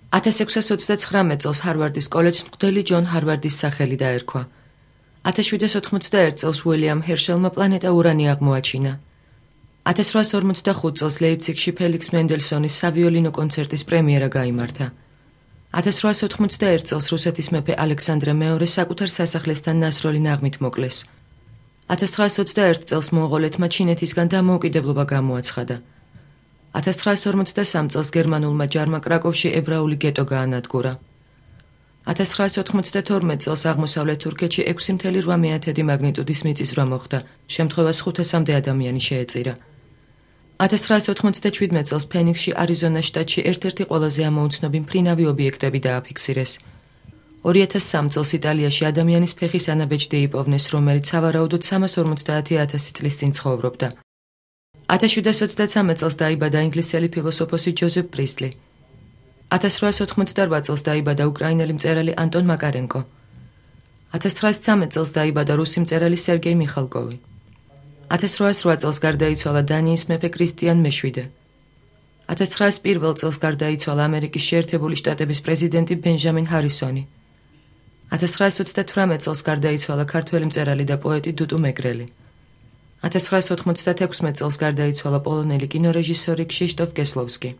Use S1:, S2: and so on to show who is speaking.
S1: 1629 წელს ჰარვარდის კოლეჯს მღვდელი ჯონ ჰარვარდის სახელი დაერქვა. 1791 წელს უილიამ ჰერშელმა პლანეტა ურანი აღმოაჩინა. 1845 წელს ლეიპციგში ფელიქს მენდელსონის სავიოლინო კონცერტის პრემიერა გაიმართა. 1891 წელს რუსეთის მეფე ალექსანდრე მეორე საკუთარ სასახლესთან ნასროლი ნაღმით მოკლეს. 1921 წელს მონღოლეთმა ჩინეთისგან დამოუკიდებლობა გამოაცხადა. 1953 წელს გერმანულმა ჯარმა კრაკოვში ებრაული გეტო გაანადგურა. 1992 წელს აღმოსავლეთ თურქეთში 6.8 მაგნიტუდის მიწისძვრა მოხდა, შემთხვევას 500-მდე ადამიანი შეეწირა. 1997 წელს ფენიქსში, არიზონას შტატში ერთ-ერთი ყველაზე ამოუცნობი მფრინავი ობიექტები დააფიქსირეს. 2003 წელს იტალიაში ადამიანის ფეხის ანაბეჭდი იპოვნეს, რომელიც სავარაუდოდ 350,000 წლის წინ ცხოვრობდა. 1723 წელს დაიბადა ინგლისელი ფილოსოფოსი ჯოზეფ პრისლი. 1888 წელს დაიბადა უკრაინელი მწერალი ანტონ მაკარენკო. 1913 წელს დაიბადა რუსი მწერალი სერგეი მიხალკოვი. 1808 წელს გარდაიცვალა დანიის მეფე კრისტიან მე-7. 1901 წელს გარდაიცვალა ამერიკის შეერთებული შტატების პრეზიდენტი ბენჟამინ ჰარისონი. 1928 წელს გარდაიცვალა ქართველი მწერალი და პოეტი დუტუ მეგრელი. 1996 წელს გარდაიცვალა პოლონელი კინორეჟისორი ქშიშტოფ კესლოვსკი.